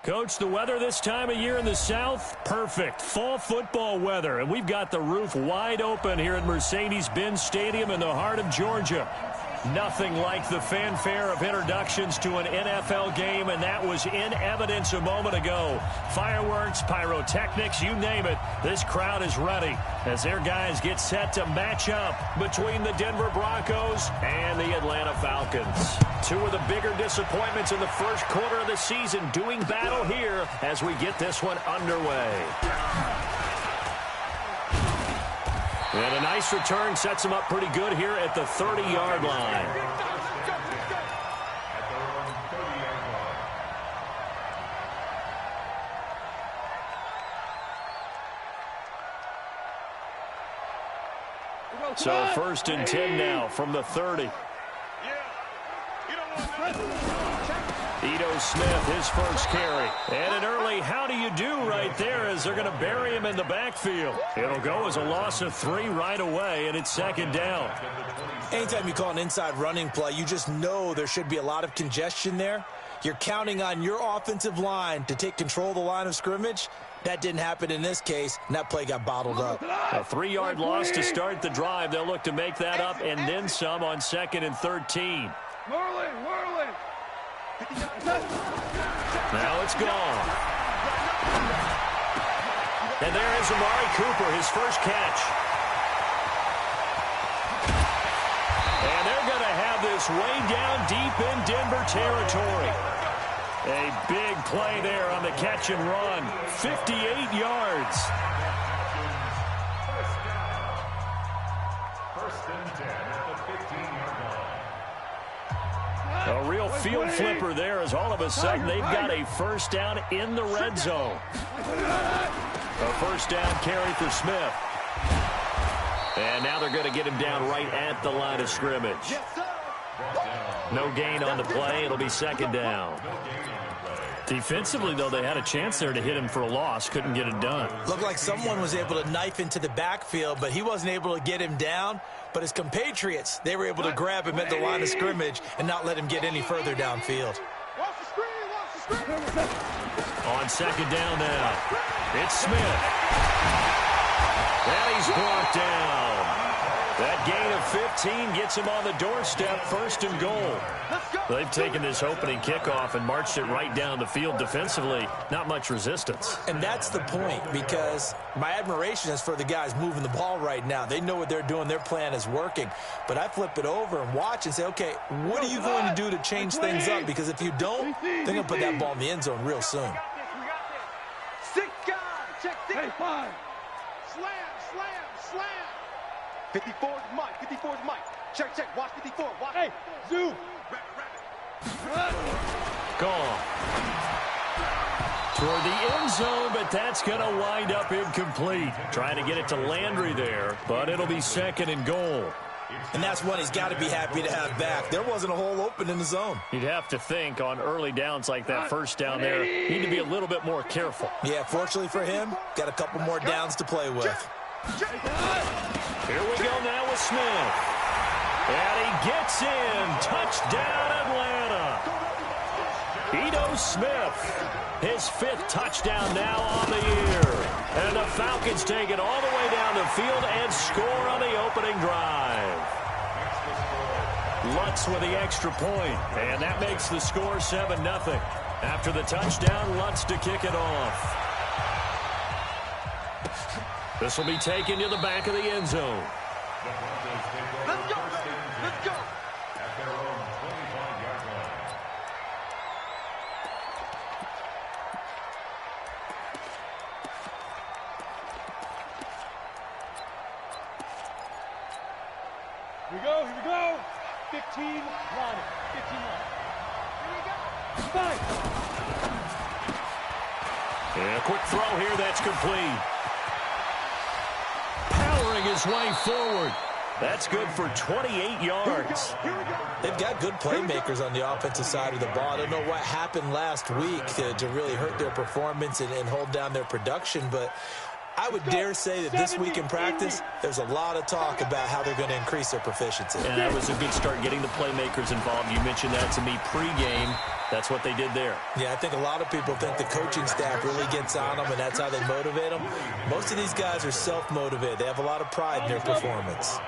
Coach, the weather this time of year in the South, perfect. Fall football weather, and we've got the roof wide open here at Mercedes-Benz Stadium in the heart of Georgia. Nothing like the fanfare of introductions to an NFL game, and that was in evidence a moment ago. Fireworks, pyrotechnics, you name it. This crowd is ready as their guys get set to match up between the Denver Broncos and the Atlanta Falcons. Two of the bigger disappointments in the first quarter of the season doing battle here as we get this one underway. And a nice return sets him up pretty good here at the 30-yard line. So 1st and 10 now from the 30. Ito Smith, his first carry. And an early how do you do right there as they're going to bury him in the backfield. It'll go as a loss of 3 right away, and it's 2nd down. Anytime you call an inside running play, you just know there should be a lot of congestion there. You're counting on your offensive line to take control of the line of scrimmage. That didn't happen in this case, and that play got bottled up. A 3-yard loss to start the drive. They'll look to make that up and then some on 2nd and 13. Now it's gone. And there is Amari Cooper, his first catch. And they're going to have this way down deep in Denver territory. A big play there on the catch and run. 58 yards. A real field flipper there as all of a sudden they've got a first down in the red zone. A first down carry for Smith. And now they're going to get him down right at the line of scrimmage. No gain on the play. It'll be 2nd down. Defensively, though, they had a chance there to hit him for a loss. Couldn't get it done. Looked like someone was able to knife into the backfield, but he wasn't able to get him down. But his compatriots, they were able to grab him at the line of scrimmage and not let him get any further downfield. On 2nd down now, it's Smith. And he's brought down. That gain of 15 gets him on the doorstep, 1st and goal. They've taken this opening kickoff and marched it right down the field defensively. Not much resistance. And that's the point, because my admiration is for the guys moving the ball right now. They know what they're doing. Their plan is working. But I flip it over and watch and say, okay, what are you going to do to change things up? Because if you don't, they're going to put that ball in the end zone real soon. 6 guys. Check 6. Hey, 5. Slam. 54's Mike. Check. Watch 54. Watch. Hey, zoom. Gone. Toward the end zone, but that's going to wind up incomplete. Trying to get it to Landry there, but it'll be 2nd and goal. And that's one he's got to be happy to have back. There wasn't a hole open in the zone. You'd have to think on early downs like that first down there, need to be a little bit more careful. Yeah, fortunately for him, got a couple more downs to play with. Here we go now with Smith. And he gets in. Touchdown, Atlanta. Ito Smith, his 5th touchdown now on the year. And the Falcons take it all the way down the field and score on the opening drive. Lutz with the extra point, and that makes the score 7-0. After the touchdown, Lutz to kick it off. This will be taken to the back of the end zone. Let's go. At their own 25-yard line. Here we go. 15, line it. 15 line. Here we go. 5. And a quick throw here that's complete. Powering his way forward. That's good for 28 yards. They've got good playmakers on the offensive side of the ball. I don't know what happened last week to really hurt their performance and hold down their production, but I would dare say that this week in practice, there's a lot of talk about how they're going to increase their proficiency. And that was a good start, getting the playmakers involved. You mentioned that to me pregame. That's what they did there. Yeah, I think a lot of people think the coaching staff really gets on them, and that's how they motivate them. Most of these guys are self-motivated. They have a lot of pride in their performance.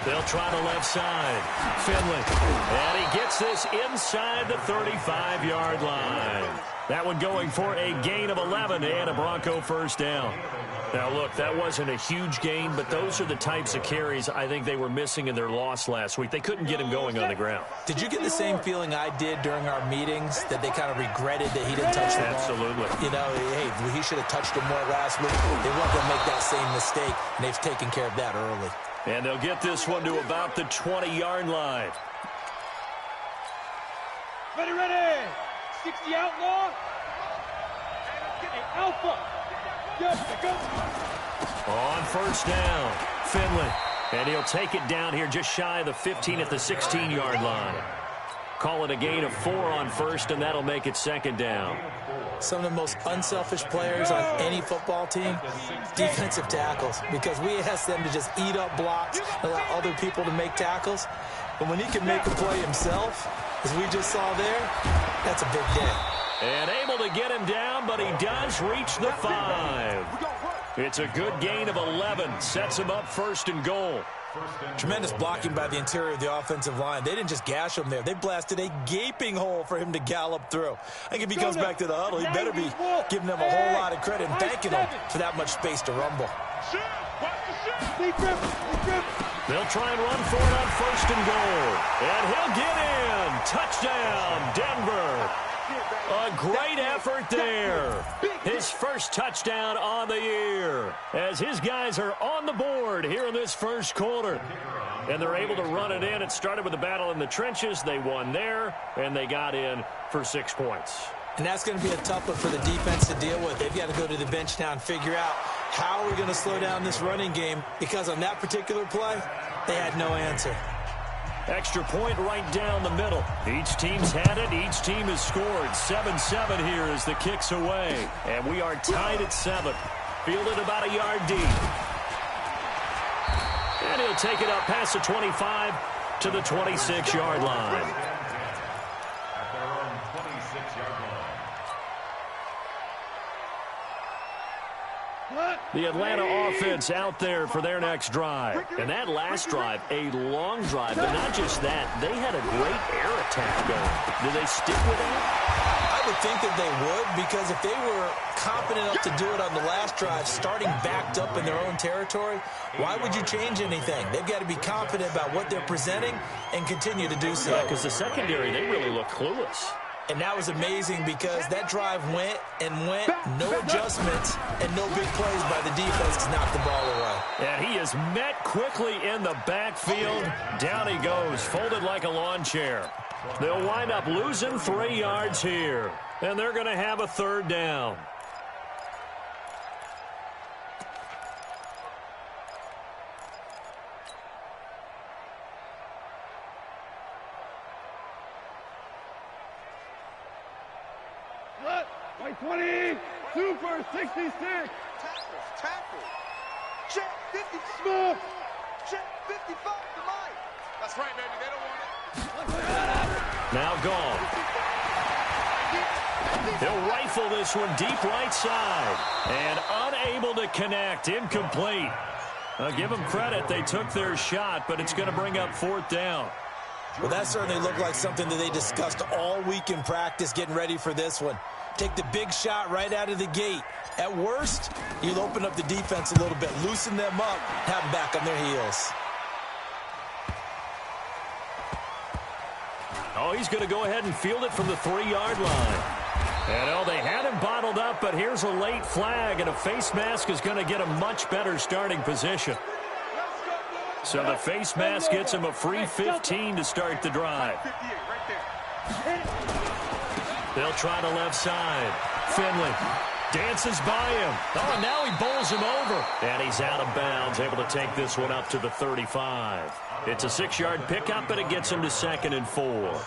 They'll try the left side. Finley. And he gets this inside the 35-yard line. That one going for a gain of 11 and a Bronco first down. Now, look, that wasn't a huge gain, but those are the types of carries I think they were missing in their loss last week. They couldn't get him going on the ground. Did you get the same feeling I did during our meetings, that they kind of regretted that he didn't touch the ball? Absolutely. You know, hey, he should have touched him more last week. They weren't going to make that same mistake, and they've taken care of that early. And they'll get this one to about the 20-yard line. Ready, ready. 60 outlaw. Hey, Alpha. Yes, go. On first down, Finley. And he'll take it down here just shy of the 15 at the 16-yard line. Call it a gain of 4 on first, and that'll make it second down. Some of the most unselfish players on any football team, defensive tackles, because we ask them to just eat up blocks and allow other people to make tackles. But when he can make a play himself, as we just saw there, that's a big day. And able to get him down, but he does reach the 5. It's a good gain of 11. Sets him up first and goal. Tremendous blocking by the interior of the offensive line. They didn't just gash him there. They blasted a gaping hole for him to gallop through. I think if he comes back to the huddle, he better be giving them a whole lot of credit and thanking them for that much space to rumble. They'll try and run for it on first and goal. And he'll get in. Touchdown, Denver. A great effort there. His first touchdown on the year, as his guys are on the board here in this first quarter. And they're able to run it in. It started with a battle in the trenches. They won there, and they got in for 6 points. And that's going to be a tough one for the defense to deal with. They've got to go to the bench now and figure out how we're going to slow down this running game, because on that particular play, they had no answer. Extra point right down the middle. Each team's had it. Each team has scored. 7-7 here as the kick's away. And we are tied at 7. Fielded about a yard deep. And he'll take it up past the 25 to the 26-yard line. At their own 26-yard line. The Atlanta offense out there for their next drive. And that last drive, a long drive. But not just that, they had a great air attack going. Do they stick with that? I would think that they would, because if they were confident enough to do it on the last drive, starting backed up in their own territory, why would you change anything? They've got to be confident about what they're presenting and continue to do so. Because the secondary, they really look clueless. And that was amazing, because that drive went and went, no adjustments, and no big plays by the defense to knock the ball away. And he is met quickly in the backfield. Down he goes, folded like a lawn chair. They'll wind up losing 3 yards here. And they're going to have a third down. White 20, Super 66. Tackle. Check 50. Smoke. Check 55 to Mike. That's right, baby. They don't want it. Now gone. They'll rifle this one deep right side. And unable to connect. Incomplete. I'll give them credit. They took their shot, but it's going to bring up 4th down. Well, that certainly looked like something that they discussed all week in practice, getting ready for this one. Take the big shot right out of the gate. At worst, you'll open up the defense a little bit, loosen them up, have them back on their heels. Oh, he's going to go ahead and field it from the 3-yard line. And, oh, they had him bottled up, but here's a late flag, and a face mask is going to get a much better starting position. So the face mask gets him a free 15 to start the drive. They'll try the left side. Finley dances by him. Oh, and now he bowls him over. And he's out of bounds, able to take this one up to the 35. It's a 6-yard pickup, and it gets him to 2nd and 4.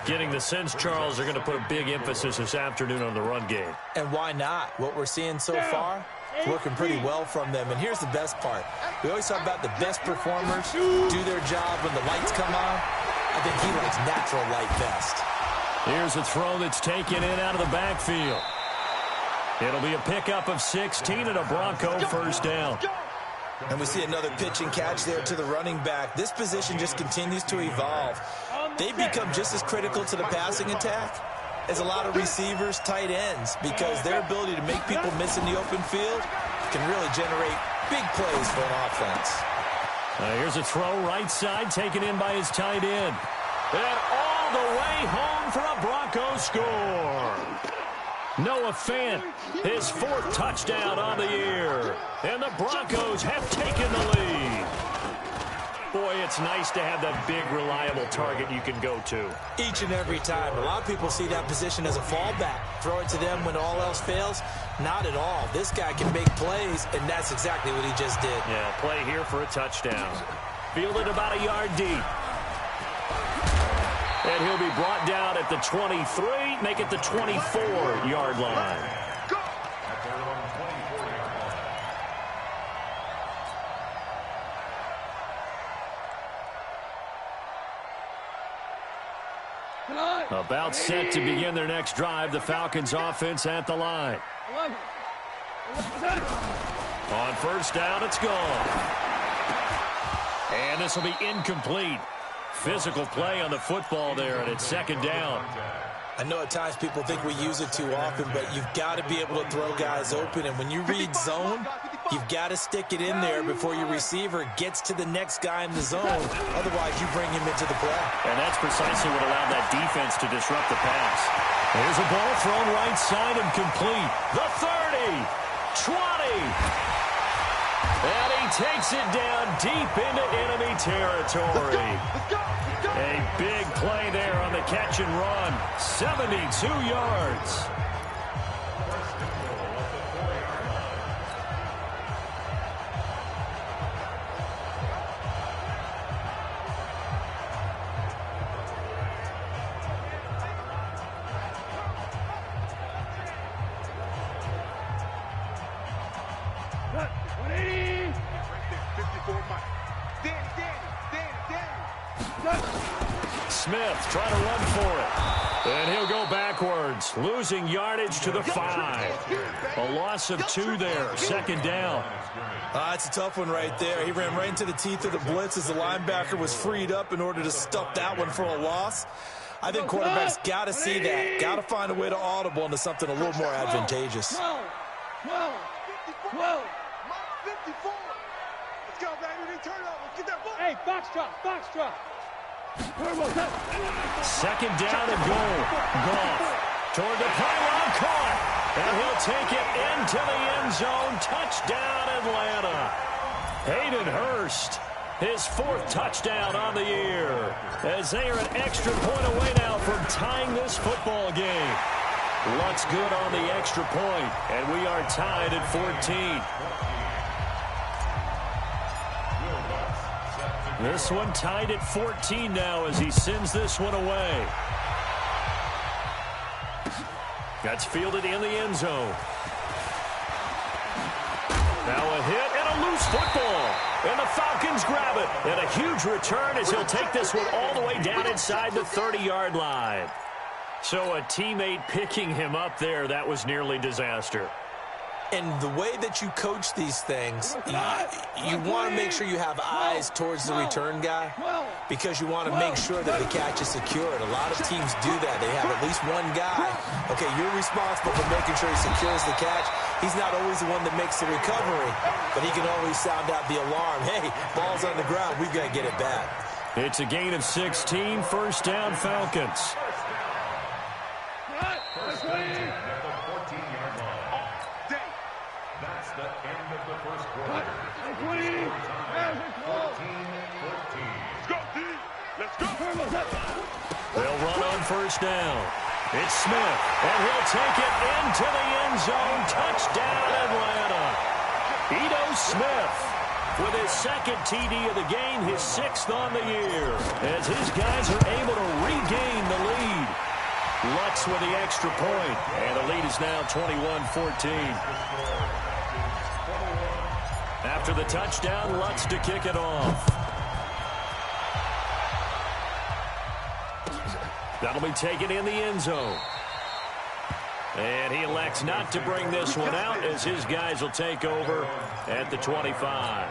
Getting the sense, Charles, they're going to put a big emphasis this afternoon on the run game. And why not? What we're seeing so far, it's working pretty well from them. And here's the best part. We always talk about the best performers do their job when the lights come on. I think he likes natural light best. Here's a throw that's taken in out of the backfield. It'll be a pickup of 16 and a Bronco first down. And we see another pitch and catch there to the running back. This position just continues to evolve. They become just as critical to the passing attack as a lot of receivers, tight ends, because their ability to make people miss in the open field can really generate big plays for an offense. Here's a throw right side taken in by his tight end. And all the way home for a Broncos score. Noah Fant, his 4th touchdown on the year. And the Broncos have taken the lead. Boy, it's nice to have that big, reliable target you can go to. Each and every time. A lot of people see that position as a fallback. Throw it to them when all else fails. Not at all. This guy can make plays, and that's exactly what he just did. Yeah, play here for a touchdown. Fielded about a yard deep. And he'll be brought down at the 23, make it the 24-yard line. About set to begin their next drive. The Falcons offense at the line. On first down, it's gone. And this will be incomplete. Physical play on the football there, and it's 2nd down. I know at times people think we use it too often, but you've got to be able to throw guys open. And when you read zone, you've got to stick it in there before your receiver gets to the next guy in the zone. Otherwise, you bring him into the play. And that's precisely what allowed that defense to disrupt the pass. Here's a ball thrown right side and complete. The 30, 20. And he takes it down deep into enemy territory. A big play there on the catch and run. 72 yards. Smith trying to run for it. And he'll go backwards, losing yardage to the 5. A loss of 2 there, 2nd down. That's a tough one right there. He ran right into the teeth of the blitz as the linebacker was freed up in order to stuff that one for a loss. I think quarterbacks got to see that. Got to find a way to audible into something a little more advantageous. 12, 54. Let's go, baby. Turn it up. Let's get that ball. Hey, box drop. 2nd down and goal. Goff toward the pylon, caught. And he'll take it into the end zone. Touchdown, Atlanta. Hayden Hurst, his 4th touchdown on the year. As they are an extra point away now from tying this football game. Luck's good on the extra point, and we are tied at 14. This one tied at 14 now as he sends this one away. That's fielded in the end zone. Now a hit and a loose football. And the Falcons grab it. And a huge return as he'll take this one all the way down inside the 30-yard line. So a teammate picking him up there, that was nearly disaster. And the way that you coach these things, you want to make sure you have eyes towards the return guy because you want to make sure that the catch is secured. A lot of teams do that. They have at least one guy. Okay, you're responsible for making sure he secures the catch. He's not always the one that makes the recovery, but he can always sound out the alarm. Hey, ball's on the ground. We've got to get it back. It's a gain of 16, first down Falcons. They'll run on first down. It's Smith, and he'll take it into the end zone. Touchdown, Atlanta. Ito Smith, with his second TD of the game, his 6th on the year, as his guys are able to regain the lead. Lutz with the extra point, and the lead is now 21-14. After the touchdown, Lutz to kick it off. That'll be taken in the end zone. And he elects not to bring this one out, as his guys will take over at the 25.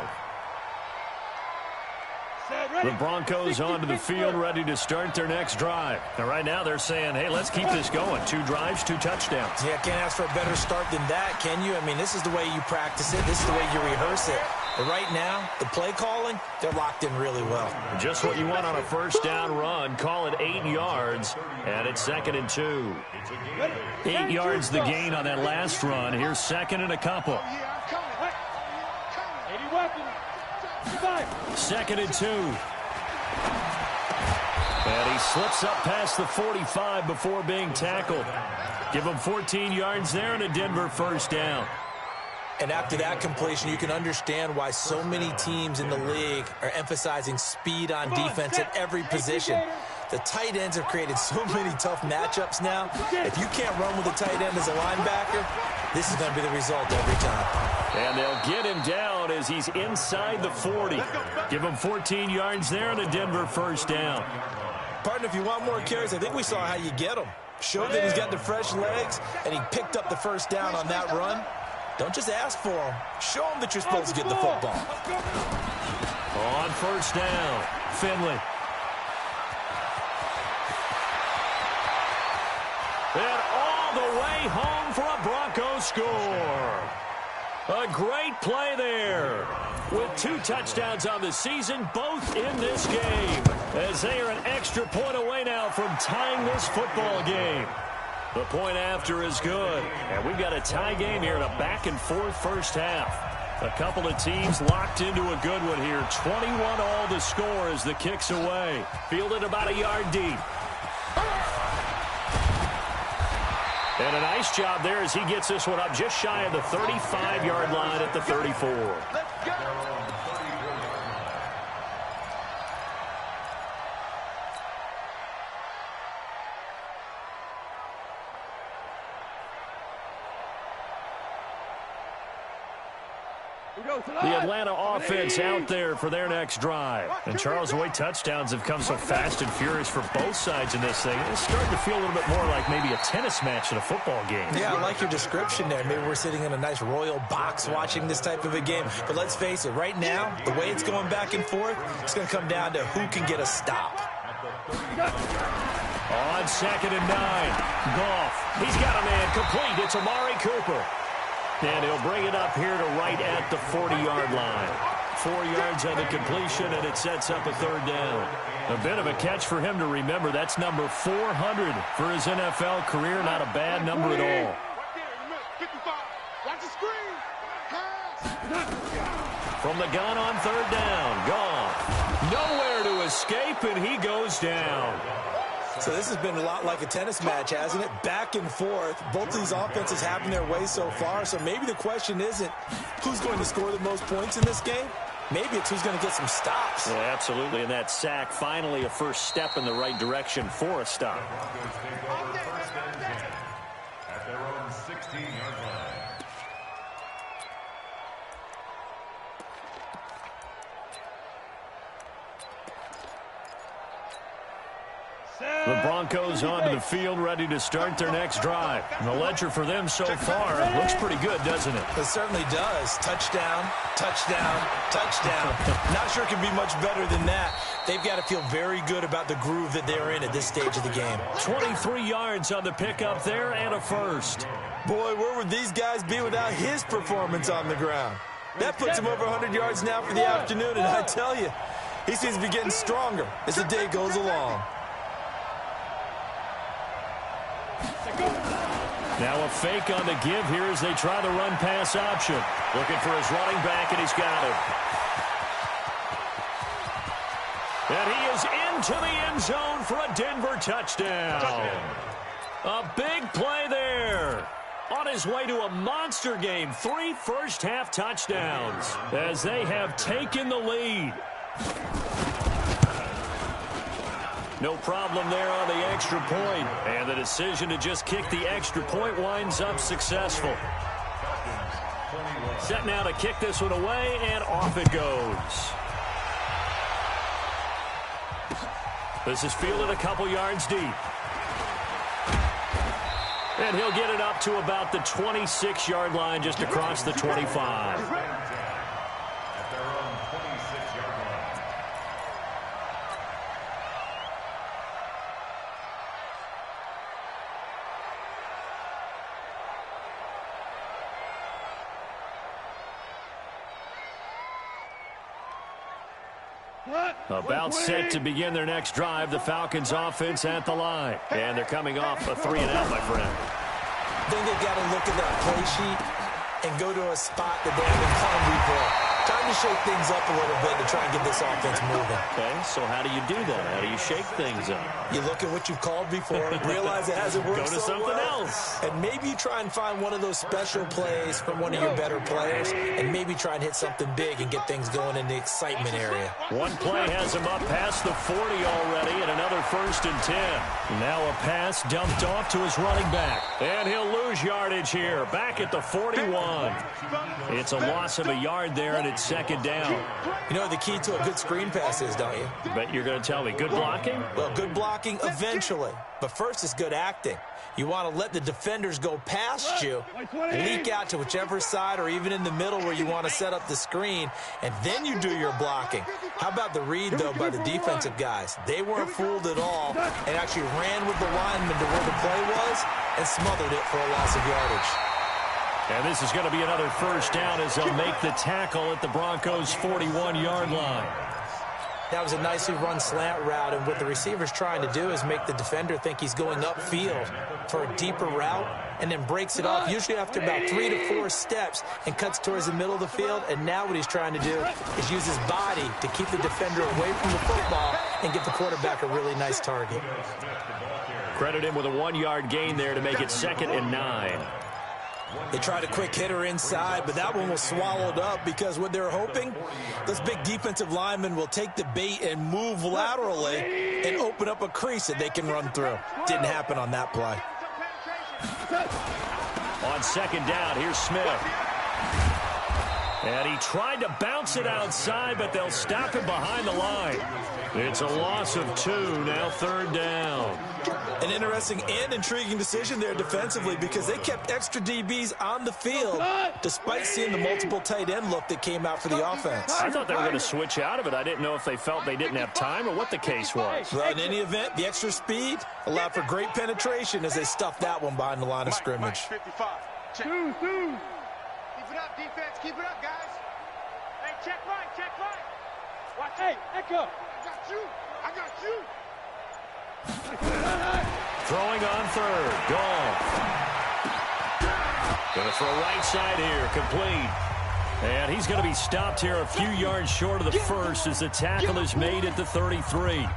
The Broncos onto the field, ready to start their next drive. And right now they're saying, hey, let's keep this going. 2 drives, 2 touchdowns. Yeah, can't ask for a better start than that, can you? I mean, this is the way you practice it. This is the way you rehearse it. But right now, the play calling, they're locked in really well. Just what you want on a first down run. Call it 8 yards, and it's 2nd and 2. 8 yards the gain on that last run. Here's 2nd and a couple. 2nd and 2. And he slips up past the 45 before being tackled. Give him 14 yards there and a Denver first down. And after that completion, you can understand why so many teams in the league are emphasizing speed on defense at every position. The tight ends have created so many tough matchups now. If you can't run with a tight end as a linebacker, this is going to be the result every time. And they'll get him down as he's inside the 40. Give him 14 yards there and a Denver first down. Partner, if you want more carries, I think we saw how you get him. Showed that he's got the fresh legs, and he picked up the first down on that run. Don't just ask for him. Show him that you're supposed to get the football. On first down, Finley. And all the way home for a Broncos score. A great play there. With 2 touchdowns on the season, both in this game, as they are an extra point away now from tying this football game. The point after is good, and we've got a tie game here in a back-and-forth first half. A couple of teams locked into a good one here. 21 all the score as the kick's away. Fielded about a yard deep. And a nice job there as he gets this one up just shy of the 35-yard line at the 34. Let's go. The Atlanta offense out there for their next drive. And Charles, the way touchdowns have come so fast and furious for both sides in this thing, it's starting to feel a little bit more like maybe a tennis match in a football game. Yeah, I like your description there. Maybe we're sitting in a nice royal box watching this type of a game. But let's face it, right now, the way it's going back and forth, it's going to come down to who can get a stop. On 2nd and 9, Goff. He's got a man complete. It's Amari Cooper. And he'll bring it up here to right at the 40-yard line. 4 yards on the completion, and it sets up a 3rd down. A bit of a catch for him to remember. That's number 400 for his NFL career. Not a bad number at all. From the gun on 3rd down, Goff. Nowhere to escape, and he goes down. So this has been a lot like a tennis match, hasn't it? Back and forth. Both of these offenses having their way so far. So maybe the question isn't who's going to score the most points in this game. Maybe it's who's going to get some stops. Yeah, absolutely. And that sack, finally a first step in the right direction for a stop. At their own 16-yard line. The Broncos onto the field, ready to start their next drive. And the ledger for them so far looks pretty good, doesn't it? It certainly does. Touchdown, touchdown, touchdown. Not sure it can be much better than that. They've got to feel very good about the groove that they're in at this stage of the game. 23 yards on the pickup there and a first. Boy, where would these guys be without his performance on the ground? That puts him over 100 yards now for the afternoon, and I tell you, he seems to be getting stronger as the day goes along. Now a fake on the give here as they try the run-pass option. Looking for his running back, and he's got him. And he is into the end zone for a Denver touchdown. A big play there on his way to a monster game. 3 first-half touchdowns as they have taken the lead. No problem there on the extra point. And the decision to just kick the extra point winds up successful. Set now to kick this one away, and off it goes. This is fielded a couple yards deep. And he'll get it up to about the 26-yard line, just across the 25. About set to begin their next drive, the Falcons offense at the line. And they're coming off a 3-and-out, my friend. I think they've got to look at that play sheet and go to a spot that they haven't called before. Time to shake things up a little bit to try and get this offense moving. Okay, so how do you do that? How do you shake things up? You look at what you've called before, realize it hasn't worked so so something well, else. and maybe you try and find one of those special plays from one of your better players, and maybe try and hit something big and get things going in the excitement area. One play has him up past the 40 already, and another 1st and 10. Now a pass dumped off to his running back, and he'll lose yardage here, back at the 41. It's a loss of a yard there, and it's 2nd down. You know what the key to a good screen pass is, don't you? Bet you're going to tell me. Good blocking? Well, good blocking eventually. But first is good acting. You want to let the defenders go past you, leak out to whichever side or even in the middle where you want to set up the screen, and then you do your blocking. How about the read, though, by the defensive guys? They weren't fooled at all and actually ran with the lineman to where the play was and smothered it for a loss of yardage. And this is going to be another 1st down as they'll make the tackle at the Broncos' 41-yard line. That was a nicely run slant route, and what the receiver's trying to do is make the defender think he's going upfield for a deeper route, and then breaks it off, usually after about 3 to 4 steps, and cuts towards the middle of the field. And now what he's trying to do is use his body to keep the defender away from the football and give the quarterback a really nice target. Credit him with a 1-yard gain there to make it 2nd and 9. They tried a quick hitter inside, but that one was swallowed up because what they're hoping, those big defensive linemen will take the bait and move laterally and open up a crease that they can run through. Didn't happen on that play. On 2nd down, here's Smith. And he tried to bounce it outside, but they'll stop him behind the line. It's a loss of 2, now 3rd down. An interesting and intriguing decision there defensively because they kept extra DBs on the field despite seeing the multiple tight end look that came out for the offense. I thought they were going to switch out of it. I didn't know if they felt they didn't have time or what the case was. Well, in any event, the extra speed allowed for great penetration as they stuffed that one behind the line of scrimmage. 55. Check. Keep it up, defense. Keep it up, guys. Hey, check right, check right. Watch. Hey, Echo. I got you. I got you. Throwing on 3rd. Goff. Going to throw right side here. Complete. And he's going to be stopped here a few yards short of the 1st as the tackle is made at the 33.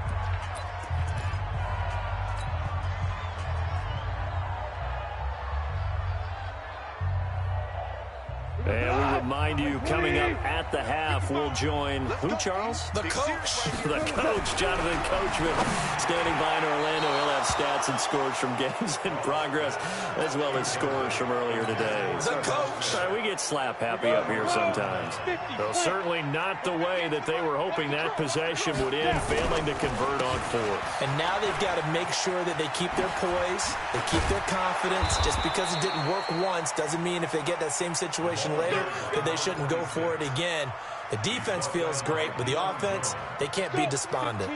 And we remind you, coming up at the half, we'll join who, Charles? The coach. The coach, Jonathan Coachman, standing by in Orlando. He'll have stats and scores from games in progress, as well as scores from earlier today. The coach. We get slap happy up here sometimes. Well, certainly not the way that they were hoping that possession would end, failing to convert on 4th. And now they've got to make sure that they keep their poise, they keep their confidence. Just because it didn't work once doesn't mean if they get that same situation later that they shouldn't go for it again. The defense feels great, but the offense, they can't be despondent.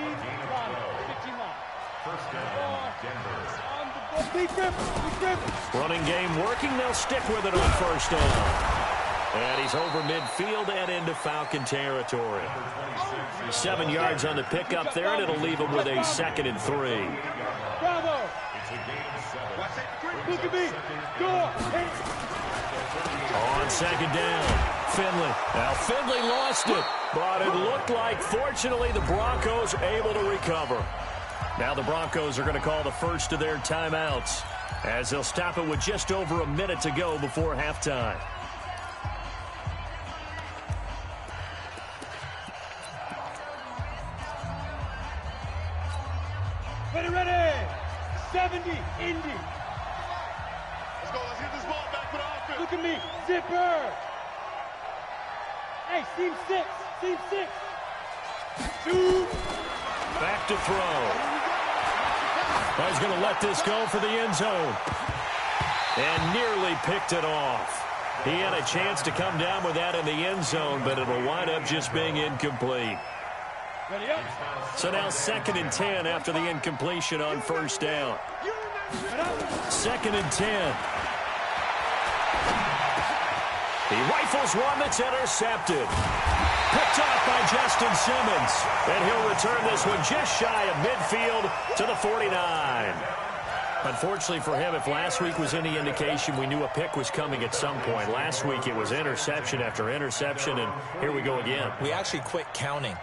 Running game working. They'll stick with it on 1st down. And he's over midfield and into Falcon territory. 7 yards on the pickup there, and it'll leave him with a 2nd and 3. Bravo. Look at me. Go. On 2nd down, Finley. Now, Finley lost it, but it looked like, fortunately, the Broncos able to recover. Now the Broncos are going to call the first of their timeouts. as they'll stop it with just over a minute to go before halftime. Ready. 70, Indy. Let's go. Let's get this ball back for the offense. Look at me. Zipper. Hey, seam 6. Seam 6. 2. Back to throw. He's going to let this go for the end zone. And nearly picked it off. He had a chance to come down with that in the end zone, but it'll wind up just being incomplete. Ready up. So now 2nd and 10 after the incompletion on first down. 2nd and 10. He rifles one that's intercepted. Picked off by Justin Simmons. And he'll return this one just shy of midfield to the 49. Unfortunately for him, if last week was any indication, we knew a pick was coming at some point. Last week it was interception after interception, and here we go again. We actually quit counting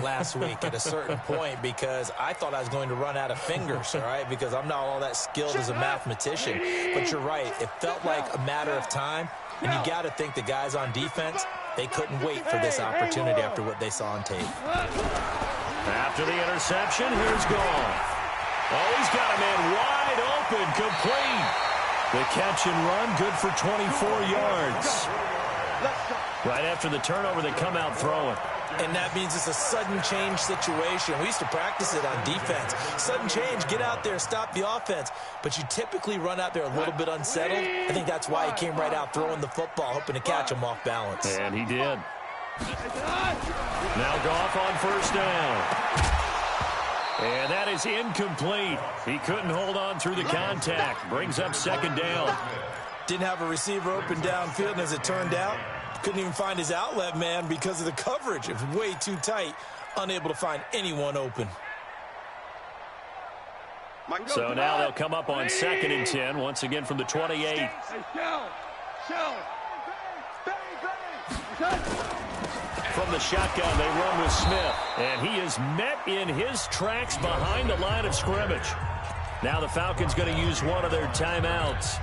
last week at a certain point because I thought I was going to run out of fingers, all right, because I'm not all that skilled as a mathematician. But you're right. It felt like a matter of time, and you got to think the guys on defense, they couldn't wait for this opportunity after what they saw on tape. After the interception, here's Goff. Oh, he's got a man wide open, complete. The catch and run, good for 24 yards. Right after the turnover, they come out throwing. And that means it's a sudden change situation. We used to practice it on defense. Sudden change, get out there, stop the offense. But you typically run out there a little bit unsettled. I think that's why he came right out throwing the football, hoping to catch him off balance. And he did. Now Goff on first down. And that is incomplete. He couldn't hold on through the contact. Brings up 2nd down. Didn't have a receiver open downfield, and as it turned out, couldn't even find his outlet man because of the coverage. It was way too tight, unable to find anyone open. So now they'll come up on 2nd and 10, once again from the 28. From the shotgun, they run with Smith. And he is met in his tracks behind the line of scrimmage. Now the Falcons going to use one of their timeouts,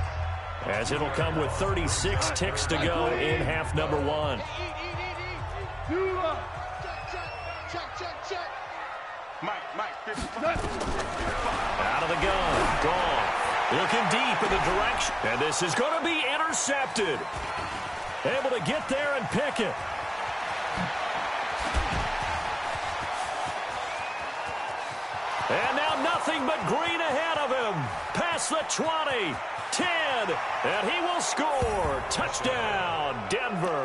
as it'll come with 36 ticks to go in half number 1. Out of the gun. Goff looking deep in the direction. And this is going to be intercepted. Able to get there and pick it. And now nothing but green ahead of him. Past the 20, 10, and he will score. Touchdown, Denver.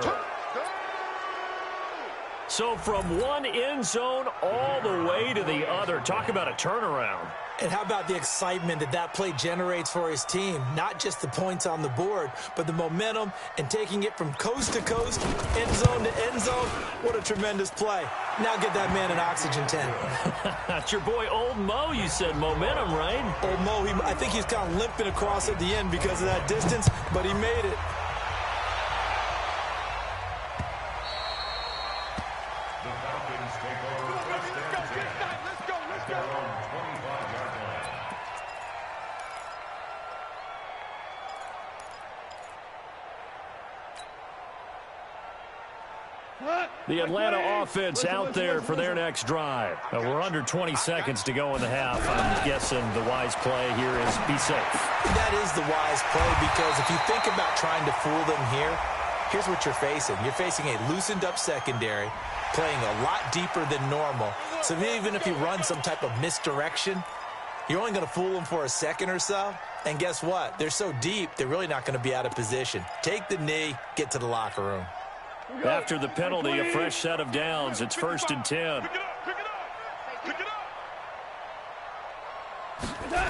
So from one end zone all the way to the other. Talk about a turnaround. And how about the excitement that that play generates for his team? Not just the points on the board, but the momentum and taking it from coast to coast, end zone to end zone. What a tremendous play. Now get that man an oxygen tank. That's your boy Old Mo, you said. Momentum, right? Old Mo, I think he's kind of limping across at the end because of that distance, but he made it. The Falcons take over first and 10 at their own 25-yard line. The Atlanta offense out there for their next drive. We're under 20 seconds to go in the half. I'm guessing the wise play here is be safe. That is the wise play, because if you think about trying to fool them here, here's what you're facing. You're facing a loosened up secondary, playing a lot deeper than normal. So even if you run some type of misdirection, you're only going to fool them for a second or so. And guess what? They're so deep, they're really not going to be out of position. Take the knee, get to the locker room. After the penalty, a fresh set of downs. It's 1st and 10. Pick it up.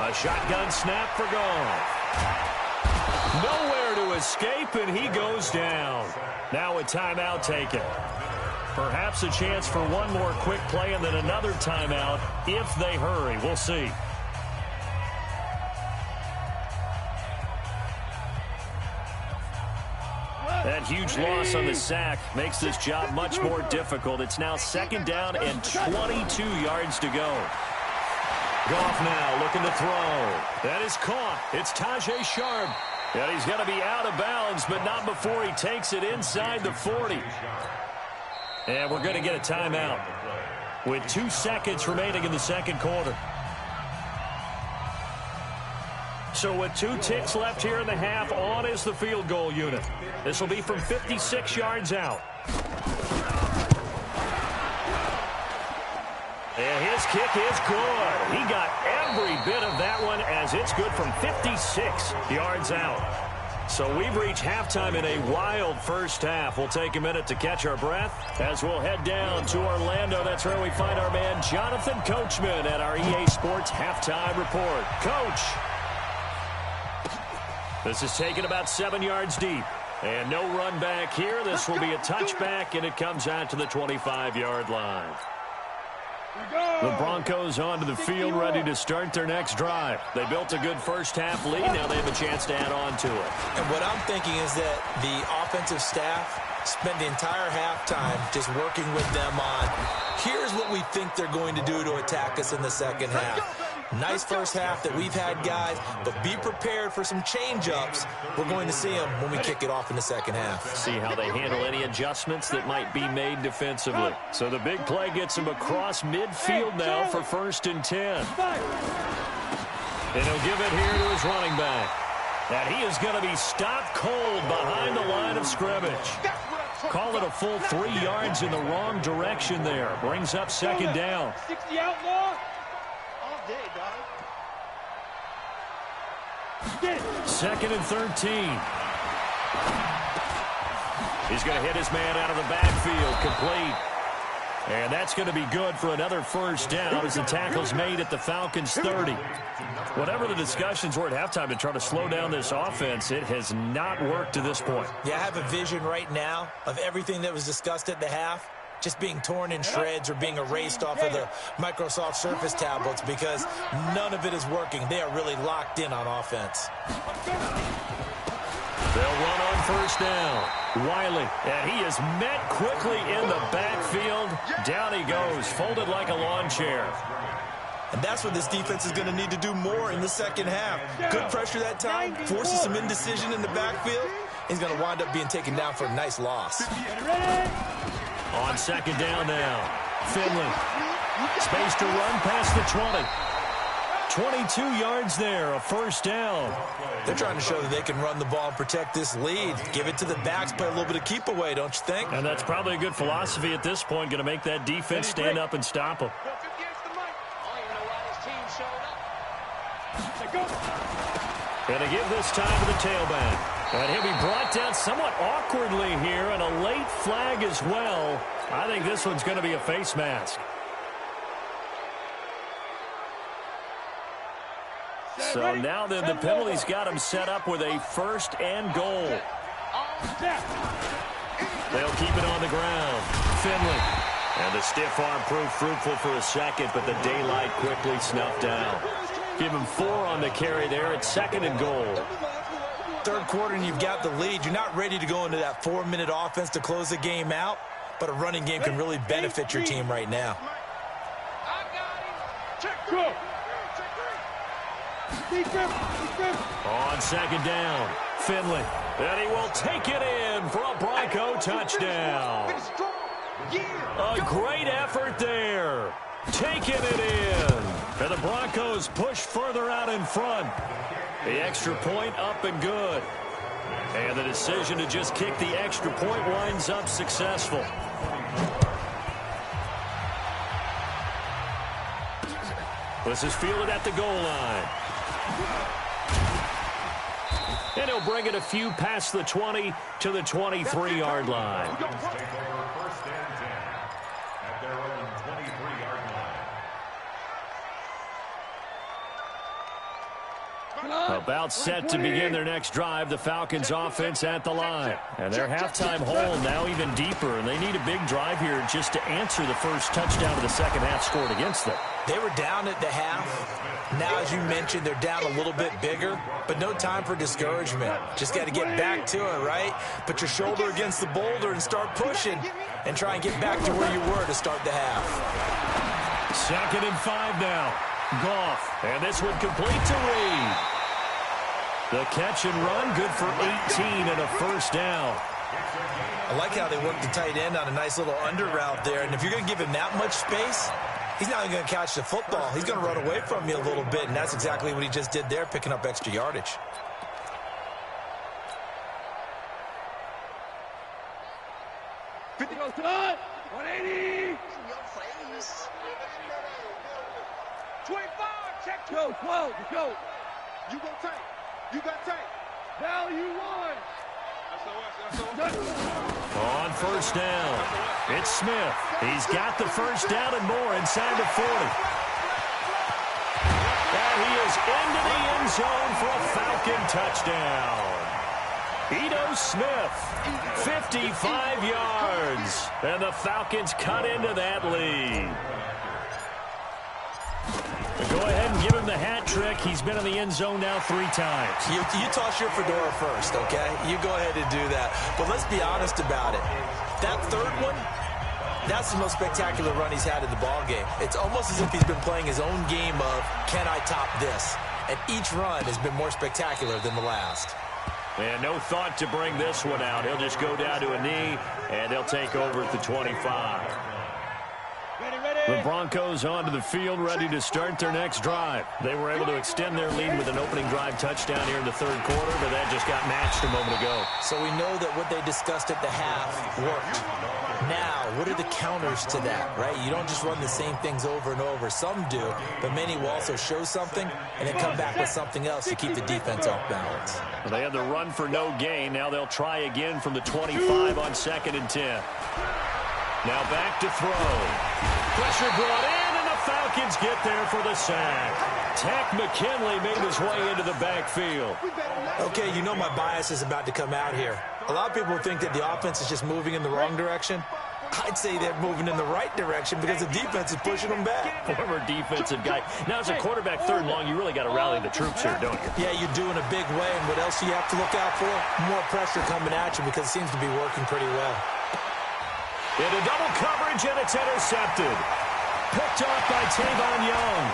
A shotgun snap for Goff. Nowhere to escape, and he goes down. Now a timeout taken. Perhaps a chance for one more quick play and then another timeout if they hurry. We'll see. That huge loss on the sack makes this job much more difficult. It's now 2nd down and 22 yards to go. Goff now looking to throw. That is caught. It's Tajay Sharp. And he's going to be out of bounds, but not before he takes it inside the 40. And we're going to get a timeout with 2 seconds remaining in the second quarter. So with 2 ticks left here in the half, on is the field goal unit. This will be from 56 yards out. And his kick is good. He got every bit of that one as it's good from 56 yards out. So we've reached halftime in a wild first half. We'll take a minute to catch our breath as we'll head down to Orlando. That's where we find our man Jonathan Coachman at our EA Sports Halftime Report. Coach. This is taken about 7 yards deep. And no run back here. This will be a touchback, and it comes out to the 25-yard line. The Broncos onto the field, ready to start their next drive. They built a good first-half lead. Now they have a chance to add on to it. And what I'm thinking is that the offensive staff spent the entire halftime just working with them on, here's what we think they're going to do to attack us in the second half. Nice first half that we've had, guys, but be prepared for some change-ups. We're going to see them when we kick it off in the second half. See how they handle any adjustments that might be made defensively. So the big play gets him across midfield now for 1st and 10. And he'll give it here to his running back. And he is going to be stopped cold behind the line of scrimmage. Call it a full 3 yards in the wrong direction there. Brings up 2nd down. 60 outlaw. All day, dog. 2nd and 13. He's going to hit his man out of the backfield, complete. And that's going to be good for another first down as the tackle's made at the Falcons' 30. Whatever the discussions were at halftime to try to slow down this offense, it has not worked to this point. Yeah, I have a vision right now of everything that was discussed at the half just being torn in shreds or being erased off of the Microsoft Surface tablets because none of it is working. They are really locked in on offense. They'll run on first down. Wiley, and he is met quickly in the backfield. Down he goes, folded like a lawn chair. And that's what this defense is going to need to do more in the second half. Good pressure that time, forces some indecision in the backfield. He's going to wind up being taken down for a nice loss. On 2nd down now, Finley. Space to run past the 20. 22 yards there, a first down. They're trying to show that they can run the ball and protect this lead. Give it to the backs, play a little bit of keep away, don't you think? And that's probably a good philosophy at this point, going to make that defense stand up and stop them. And to give this time to the tailback. And he'll be brought down somewhat awkwardly here, and a late flag as well. I think this one's going to be a face mask. So now then the penalty's got him set up with a 1st and goal. They'll keep it on the ground. Finley. And the stiff arm proved fruitful for a second, but the daylight quickly snuffed down. Give him 4 on the carry there. It's 2nd and goal. Third quarter and you've got the lead. You're not ready to go into that 4-minute offense to close the game out, but a running game can really benefit your team right now. On 2nd down, Finley. And he will take it in for a Bronco touchdown. A great effort there. Taking it in. And the Broncos push further out in front. The extra point up and good. And the decision to just kick the extra point winds up successful. This is fielded at the goal line. And he'll bring it a few past the 20 to the 23-yard line. About set to begin their next drive, the Falcons offense at the line. And their halftime hole now even deeper, and they need a big drive here just to answer the first touchdown of the second half scored against them. They were down at the half. Now, as you mentioned, they're down a little bit bigger, but no time for discouragement. Just got to get back to it, right? Put your shoulder against the boulder and start pushing and try and get back to where you were to start the half. 2nd and 5 now. Goff, and this one complete to Reed. The catch and run, good for 18 and a first down. I like how they work the tight end on a nice little under route there. And if you're going to give him that much space, he's not even going to catch the football. He's going to run away from you a little bit, and that's exactly what he just did there, picking up extra yardage. Goes to 180. 25, check. Go, 12, go. You go tight. You got tight. Value one. On first down, it's Smith. He's got the first down and more inside the 40. And he is into the end zone for a Falcon touchdown. Ito Smith, 55 yards. And the Falcons cut into that lead. Go ahead and give him the hat trick. He's been in the end zone now 3 times. You toss your fedora first, okay? You go ahead and do that. But let's be honest about it. That third one, that's the most spectacular run he's had in the ballgame. It's almost as if he's been playing his own game of, can I top this? And each run has been more spectacular than the last. And no thought to bring this one out. He'll just go down to a knee, and they'll take over at the 25. The Broncos onto the field, ready to start their next drive. They were able to extend their lead with an opening drive touchdown here in the third quarter, but that just got matched a moment ago. So we know that what they discussed at the half worked. Now, what are the counters to that, right? You don't just run the same things over and over. Some do, but many will also show something and then come back with something else to keep the defense off balance. Well, they had the run for no gain. Now they'll try again from the 25 on 2nd and 10. Now back to throw. Pressure brought in, and the Falcons get there for the sack. Tack McKinley made his way into the backfield. Okay, you know my bias is about to come out here. A lot of people think that the offense is just moving in the wrong direction. I'd say they're moving in the right direction because the defense is pushing them back. Former defensive guy. Now, as a quarterback third and long, you really got to rally the troops here, don't you? Yeah, you do in a big way. And what else do you have to look out for? More pressure coming at you because it seems to be working pretty well. Into double coverage, and it's intercepted. Picked off by Tavon Young.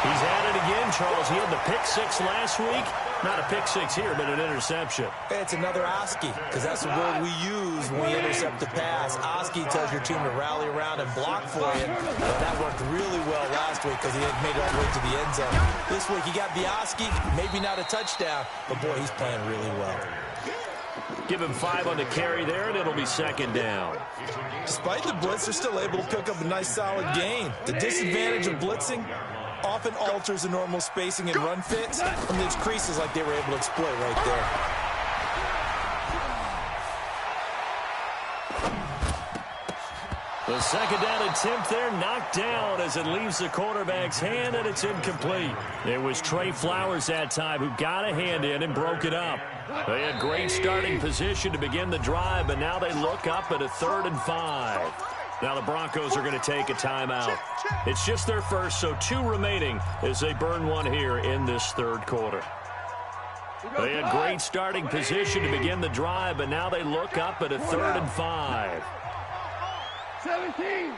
He's at it again, Charles. He had the pick 6 last week. Not a pick 6 here, but an interception. It's another Oski, because that's the word we use when we intercept the pass. Oski tells your team to rally around and block for you. That worked really well last week because he had made it all the way to the end zone. This week he got the Oski, maybe not a touchdown, but boy, he's playing really well. Give him 5 on the carry there, and it'll be 2nd down. Despite the blitz, they're still able to pick up a nice solid gain. The disadvantage of blitzing often alters the normal spacing and run fits, and leaves creases like they were able to exploit right there. The 2nd down attempt there knocked down as it leaves the quarterback's hand, and it's incomplete. It was Trey Flowers that time who got a hand in and broke it up. They had great starting position to begin the drive, but now they look up at a 3rd and 5. Now the Broncos are going to take a timeout. It's just their first, so 2 remaining as they burn one here in this third quarter. They had great starting position to begin the drive, but now they look up at a 3rd and 5. 17.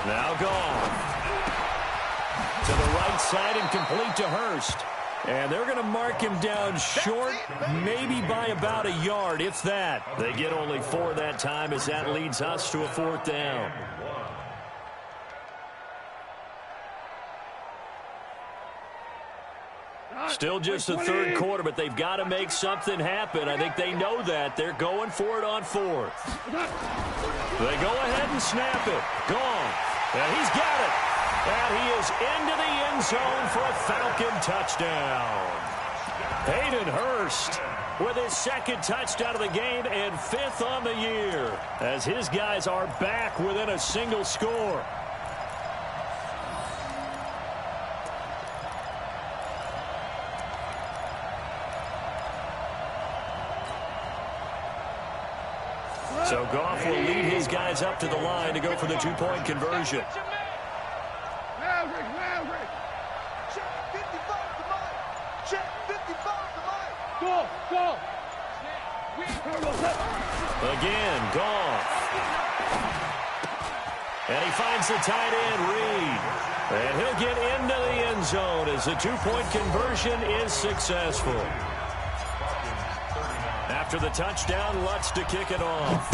Now gone. To the right side and complete to Hurst. And they're going to mark him down short, maybe by about a yard, if that. They get only 4 that time as that leads us to a 4th down. Still just the third quarter, but they've got to make something happen. I think they know that. They're going for it on 4th. They go ahead and snap it. Gone. And he's got it. And he is into the end zone for a Falcon touchdown. Hayden Hurst with his 2nd touchdown of the game and 5th on the year as his guys are back within a single score. So Goff will lead his guys up to the line to go for the 2-point conversion. Check 55 to mine. Check 55 to mine. Go. Again, Goff. And he finds the tight end, Reed. And he'll get into the end zone as the two-point conversion is successful. After the touchdown, Lutz to kick it off.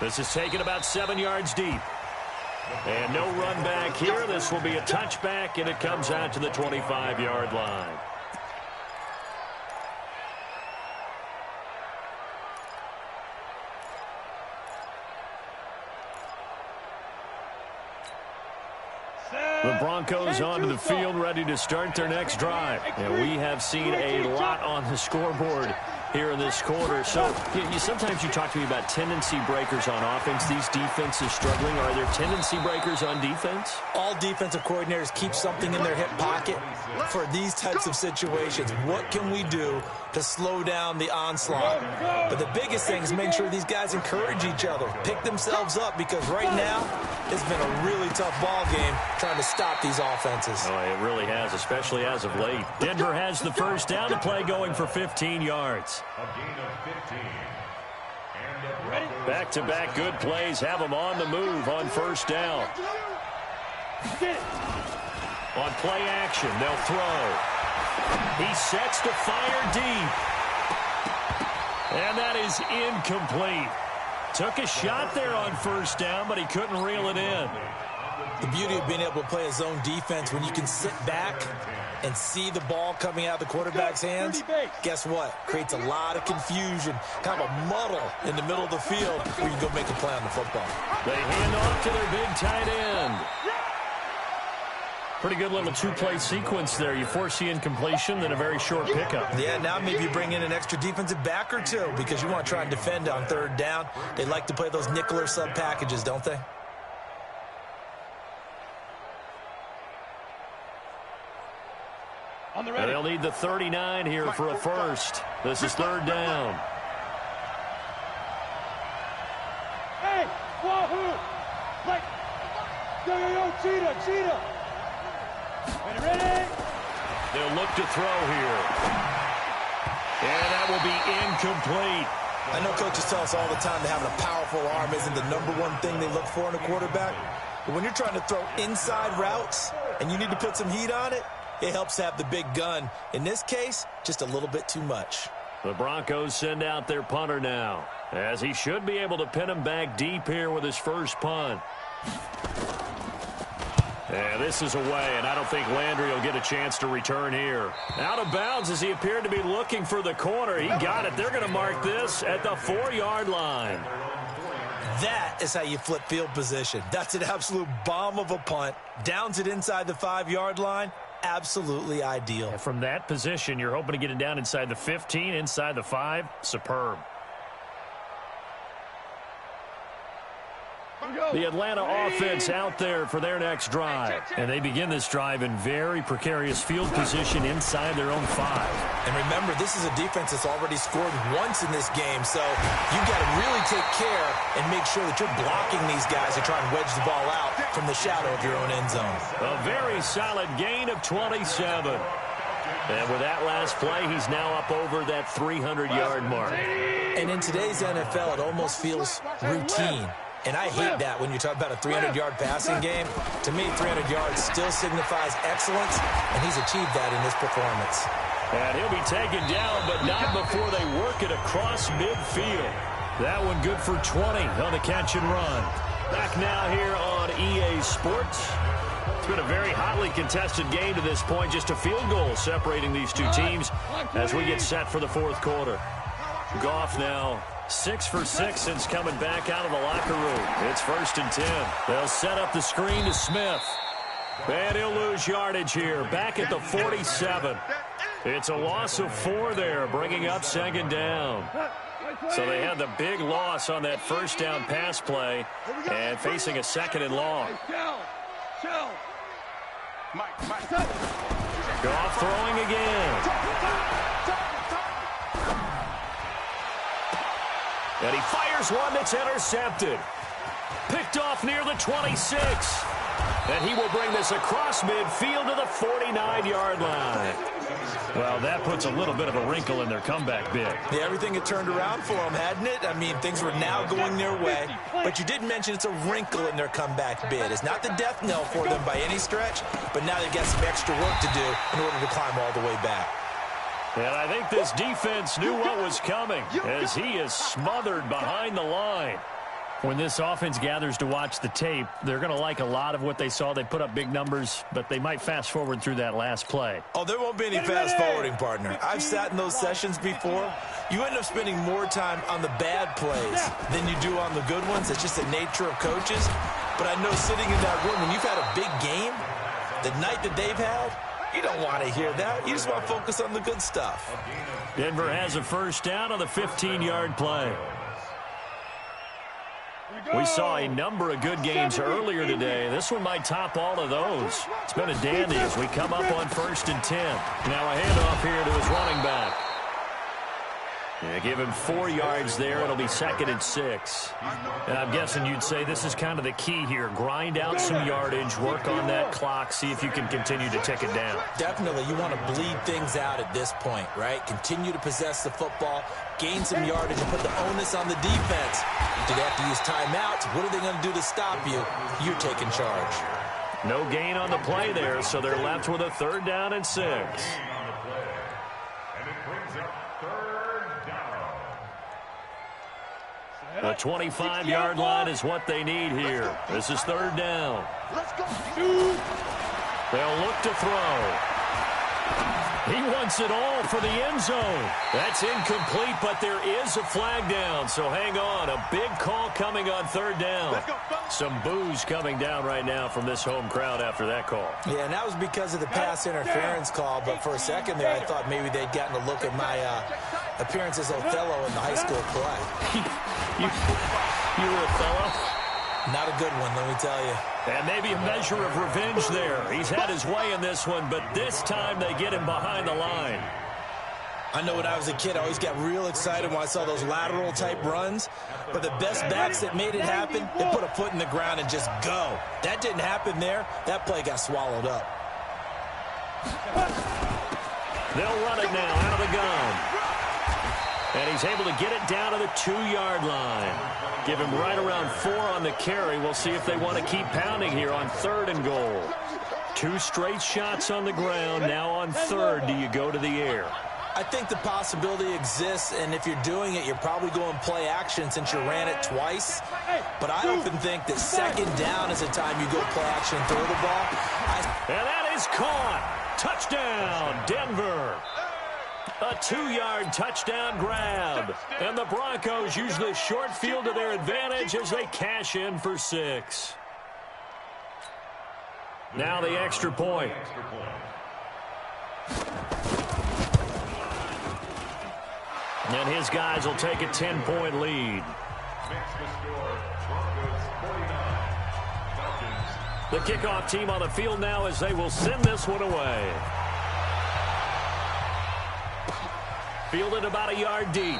This is taken about 7 yards deep. And no run back here. This will be a touchback, and it comes out to the 25-yard line. The Broncos onto the field, ready to start their next drive. And we have seen a lot on the scoreboard here in this quarter. So sometimes you talk to me about tendency breakers on offense. These defenses struggling. Are there tendency breakers on defense? All defensive coordinators keep something in their hip pocket for these types of situations. What can we do to slow down the onslaught? But the biggest thing is make sure these guys encourage each other, pick themselves up, because right now it's been a really tough ball game trying to stop these offenses. Oh, it really has, especially as of late. Denver has the first down to play, going for 15 yards. A gain of 15. Back-to-back good plays have them on the move on first down. On play action, they'll throw. He sets to fire deep. And that is incomplete. Took a shot there on first down, but he couldn't reel it in. The beauty of being able to play a zone defense, when you can sit back and see the ball coming out of the quarterback's hands, guess what? Creates a lot of confusion, kind of a muddle in the middle of the field where you can go make a play on the football. They hand off to their big tight end. Pretty good little two-play sequence there. You force the incompletion, then a very short pickup. Yeah, now maybe you bring in an extra defensive back or two because you want to try and defend on third down. They like to play those nickel or sub packages, don't they? And they'll need the 39 here for a first. This is third down. Hey, Wahoo! Like, yo, cheetah! Ready? They'll look to throw here. And that will be incomplete. I know coaches tell us all the time that having a powerful arm isn't the #1 thing they look for in a quarterback. But when you're trying to throw inside routes and you need to put some heat on it, it helps to have the big gun. In this case, just a little bit too much. The Broncos send out their punter now, as he should be able to pin him back deep here with his first punt. And this is away, and I don't think Landry will get a chance to return here. Out of bounds as he appeared to be looking for the corner. He got it. They're going to mark this at the 4-yard line. That is how you flip field position. That's an absolute bomb of a punt. Downs it inside the 5-yard line. Absolutely ideal. And from that position, you're hoping to get it down inside the 15, inside the 5. Superb. The Atlanta offense out there for their next drive. And they begin this drive in very precarious field position inside their own 5. And remember, this is a defense that's already scored once in this game, so you've got to really take care and make sure that you're blocking these guys to try and wedge the ball out from the shadow of your own end zone. A very solid gain of 27. And with that last play, he's now up over that 300-yard mark. And in today's NFL, it almost feels routine. And I hate that when you talk about a 300-yard passing game. To me, 300 yards still signifies excellence, and he's achieved that in this performance. And he'll be taken down, but not before they work it across midfield. That one good for 20 on the catch and run. Back now here on EA Sports. It's been a very hotly contested game to this point. Just a field goal separating these two teams as we get set for the fourth quarter. Goff now 6 for 6 since coming back out of the locker room. It's 1st and 10. They'll set up the screen to Smith. And he'll lose yardage here. Back at the 47. It's a loss of 4 there, bringing up 2nd down. So they had the big loss on that first down pass play and facing a 2nd and long. Goff throwing again. And he fires one that's intercepted. Picked off near the 26. And he will bring this across midfield to the 49-yard line. Well, that puts a little bit of a wrinkle in their comeback bid. Yeah, everything had turned around for them, hadn't it? I mean, things were now going their way. But you did mention it's a wrinkle in their comeback bid. It's not the death knell for them by any stretch, but now they've got some extra work to do in order to climb all the way back. And I think this defense knew what was coming as he is smothered behind the line. When this offense gathers to watch the tape, they're going to like a lot of what they saw. They put up big numbers, but they might fast forward through that last play. Oh, there won't be any fast forwarding, partner. I've sat in those sessions before. You end up spending more time on the bad plays than you do on the good ones. It's just the nature of coaches. But I know sitting in that room, when you've had a big game, the night that they've had, you don't want to hear that. You just want to focus on the good stuff. Denver has a first down on the 15-yard play. We saw a number of good games earlier today. This one might top all of those. It's been a dandy as we come up on 1st and 10. Now a handoff here to his running back. Yeah, give him 4 yards there. It'll be 2nd and 6. And I'm guessing you'd say this is kind of the key here. Grind out some yardage, work on that clock, see if you can continue to tick it down. Definitely. You want to bleed things out at this point, right? Continue to possess the football, gain some yardage, and put the onus on the defense. Do they have to use timeouts? What are they going to do to stop you? You're taking charge. No gain on the play there, so they're left with a 3rd down and 6. The 25-yard line is what they need here. This is 3rd down. They'll look to throw. He wants it all for the end zone. That's incomplete, but there is a flag down, so hang on. A big call coming on 3rd down. Some boos coming down right now from this home crowd after that call. Yeah, and that was because of the pass interference call, but for a second there, I thought maybe they'd gotten a look at my appearance as Othello in the high school play. You were Othello? Not a good one, let me tell you. And maybe a measure of revenge there. He's had his way in this one, but this time they get him behind the line. I know when I was a kid, I always got real excited when I saw those lateral-type runs. But the best backs that made it happen, they put a foot in the ground and just go. That didn't happen there. That play got swallowed up. They'll run it now out of the gun. And he's able to get it down to the 2-yard line. Give him right around 4 on the carry. We'll see if they want to keep pounding here on 3rd and goal. 2 straight shots on the ground. Now on 3rd, do you go to the air? I think the possibility exists, and if you're doing it, you're probably going play action since you ran it twice. But I often think that 2nd down is the time you go play action and throw the ball. And that is caught. Touchdown, Denver. A 2-yard touchdown grab. And the Broncos use the short field to their advantage as they cash in for 6. Now the extra point. And his guys will take a 10-point lead. The kickoff team on the field now as they will send this one away. Fielded about a yard deep.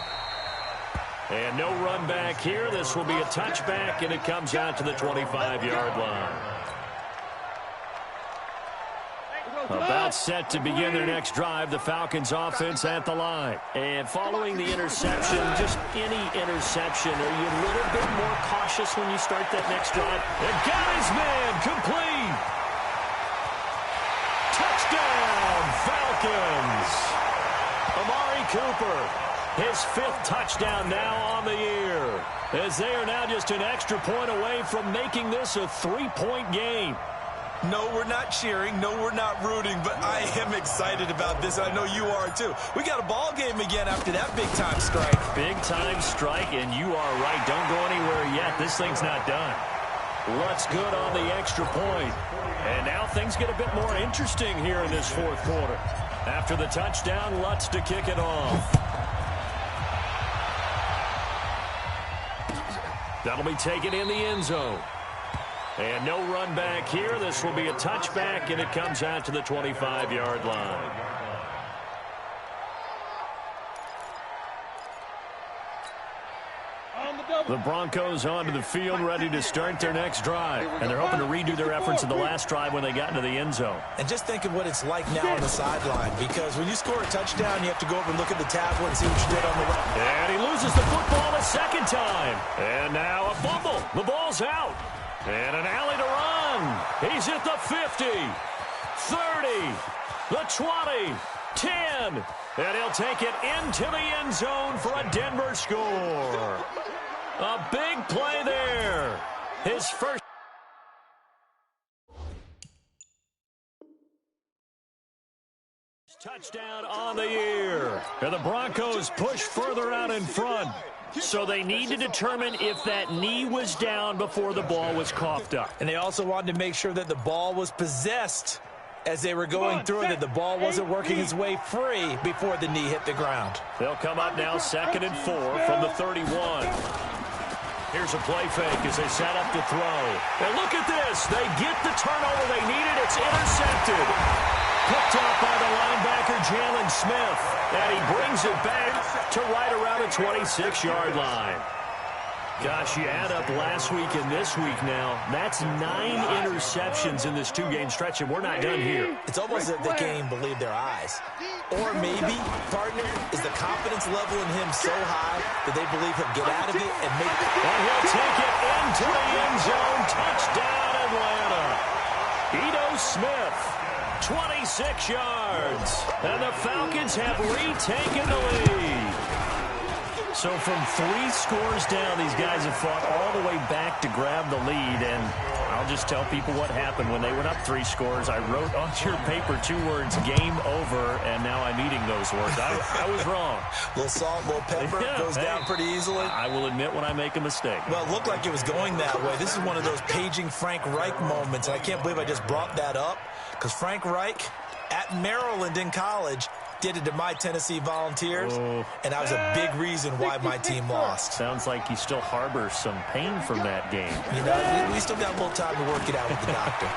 And no run back here. This will be a touchback, and it comes out to the 25-yard line. About set to begin their next drive, the Falcons offense at the line. And following the interception, just any interception, are you a little bit more cautious when you start that next drive? And got his man, complete. Touchdown, Falcons. Amari Cooper, his 5th touchdown now on the year, as they are now just an extra point away from making this a 3-point game. No, we're not cheering. No, we're not rooting, but I am excited about this. I know you are, too. We got a ball game again after that big-time strike. Big-time strike, and you are right. Don't go anywhere yet. This thing's not done. Lutz good on the extra point. And now things get a bit more interesting here in this 4th quarter. After the touchdown, Lutz to kick it off. That'll be taken in the end zone. And no run back here. This will be a touchback, and it comes out to the 25-yard line. On the double. The Broncos onto the field, ready to start their next drive. And they're hoping to redo their efforts in the last drive when they got into the end zone. And just think of what it's like now on the sideline, because when you score a touchdown, you have to go over and look at the tablet and see what you did on the right. And he loses the football a second time. And now a fumble. The ball's out. And an alley to run. He's at the 50, 30, the 20, 10. And he'll take it into the end zone for a Denver score. A big play there. His first touchdown on the year. And the Broncos push further out in front. So they need to determine if that knee was down before the ball was coughed up. And they also wanted to make sure that the ball was possessed as they were going through it, that the ball wasn't working its way free before the knee hit the ground. They'll come up now 2nd and 4 from the 31. Here's a play fake as they set up to throw. And look at this. They get the turnover they needed. It's intercepted. Picked up by the linebacker, Jalen Smith. And he brings it back to right around the 26-yard line. Gosh, you add up last week and this week now. That's 9 interceptions in this 2-game stretch, and we're not done here. It's almost as if they can't even believe their eyes. Or maybe, partner, is the confidence level in him so high that they believe he'll get out of it and make it. And he'll take it into the end zone. Touchdown, Atlanta. Ito Smith, 26 yards. And the Falcons have retaken the lead. So from 3 scores down, these guys have fought all the way back to grab the lead. And I'll just tell people what happened when they went up 3 scores. I wrote on your paper 2 words, game over, and now I'm eating those words. I was wrong. A little salt, a little pepper, goes down pretty easily. I will admit when I make a mistake. Well, it looked like it was going that way. This is one of those paging Frank Reich moments, and I can't believe I just brought that up, because Frank Reich at Maryland in college did it to my Tennessee Volunteers, and that was a big reason why my team lost. Sounds like you still harbor some pain from that game. You know, we still got a little time to work it out with the doctor.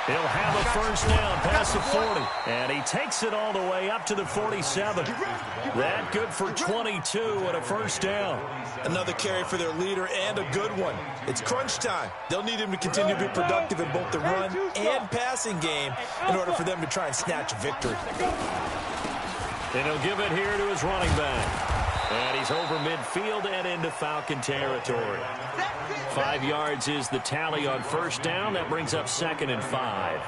He'll have a first down past the 40, and he takes it all the way up to the 47. That good for 22 and a first down. Another carry for their leader and a good one. It's crunch time. They'll need him to continue to be productive in both the run and passing game in order for them to try and snatch a victory. And he'll give it here to his running back. And he's over midfield and into Falcon territory. 5 yards is the tally on first down. That brings up 2nd and 5.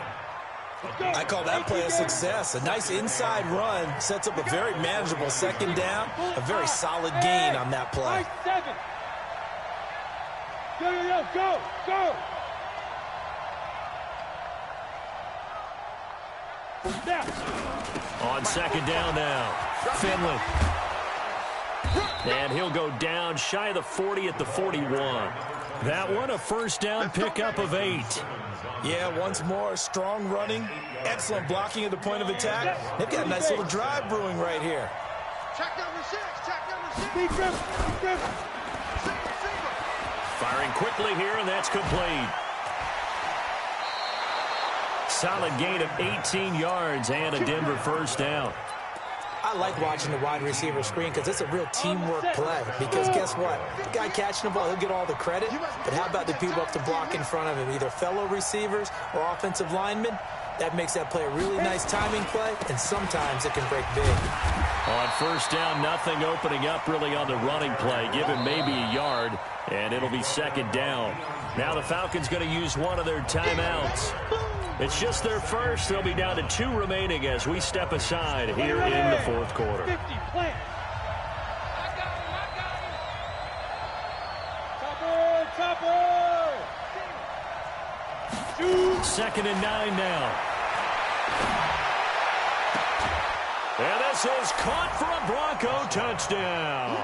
I call that play a success. A nice inside run sets up a very manageable second down. A very solid gain on that play. Go, go! On second down now, Finley. And he'll go down shy of the 40 at the 41. That one a first down pickup of 8. Yeah, once more, strong running, excellent blocking at the point of attack. They've got a nice little drive brewing right here. Check number 6, check number 6. Firing quickly here, and that's complete. Solid gain of 18 yards and a Denver first down. I like watching the wide receiver screen because it's a real teamwork play. Because guess what? The guy catching the ball, he'll get all the credit. But how about the people up to block in front of him, either fellow receivers or offensive linemen? That makes that play a really nice timing play, and sometimes it can break big. On first down, nothing opening up really on the running play. Give him maybe a yard, and it'll be second down. Now the Falcons going to use one of their timeouts. It's just their first. They'll be down to 2 remaining as we step aside here in the fourth quarter. 50, plant. Chopper! 2nd and 9 now. And this is caught for a Bronco touchdown.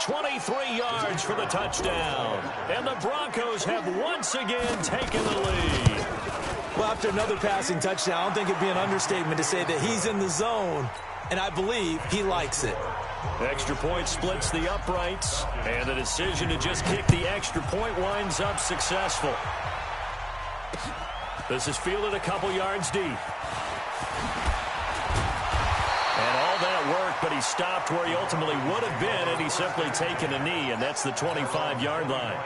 23 yards for the touchdown. And the Broncos have once again taken the lead. Well, after another passing touchdown, I don't think it'd be an understatement to say that he's in the zone, and I believe he likes it. Extra point splits the uprights, and the decision to just kick the extra point winds up successful. This is fielded a couple yards deep. And all that work but he stopped where he ultimately would have been had he simply taken a knee, and that's the 25-yard line.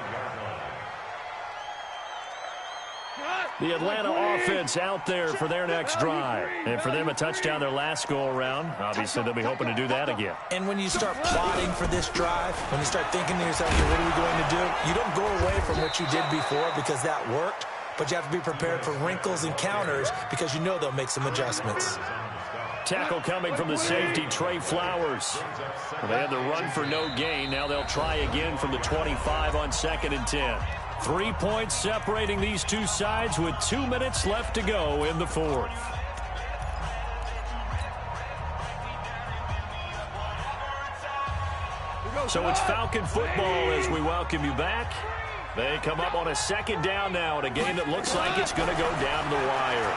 The Atlanta offense out there for their next drive. And for them, a touchdown their last go-around. Obviously, they'll be hoping to do that again. And when you start plotting for this drive, when you start thinking to yourself, okay, what are we going to do? You don't go away from what you did before because that worked, but you have to be prepared for wrinkles and counters because you know they'll make some adjustments. Tackle coming from the safety, Trey Flowers. Well, they had the run for no gain. Now they'll try again from the 25 on 2nd and 10. 3 points separating these two sides with 2 minutes left to go in the fourth. So it's Falcon football as we welcome you back. They come up on a 2nd down now in a game that looks like it's going to go down the wire.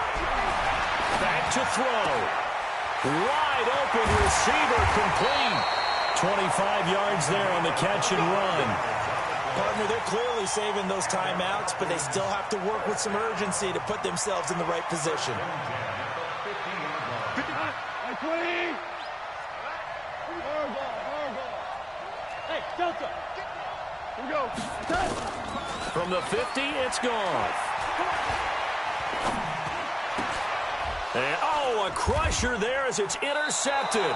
Back to throw. Wide open receiver complete. 25 yards there on the catch and run. Partner, they're clearly saving those timeouts, but they still have to work with some urgency to put themselves in the right position. 20. Hey, Delta. Here we go. From the 50, it's gone. And, oh, a crusher there as it's intercepted.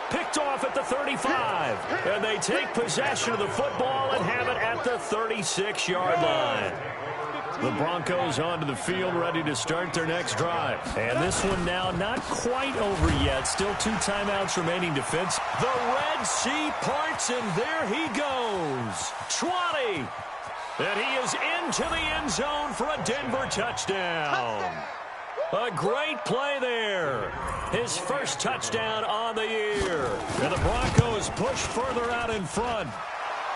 Picked off at the 35. And they take possession of the football and have it at the 36-yard line. The Broncos onto the field ready to start their next drive. And this one now not quite over yet. Still 2 timeouts remaining defense. The Red Sea parts, and there he goes. 20. And he is into the end zone for a Denver touchdown. A great play there. His first touchdown on the year. And the Broncos push further out in front.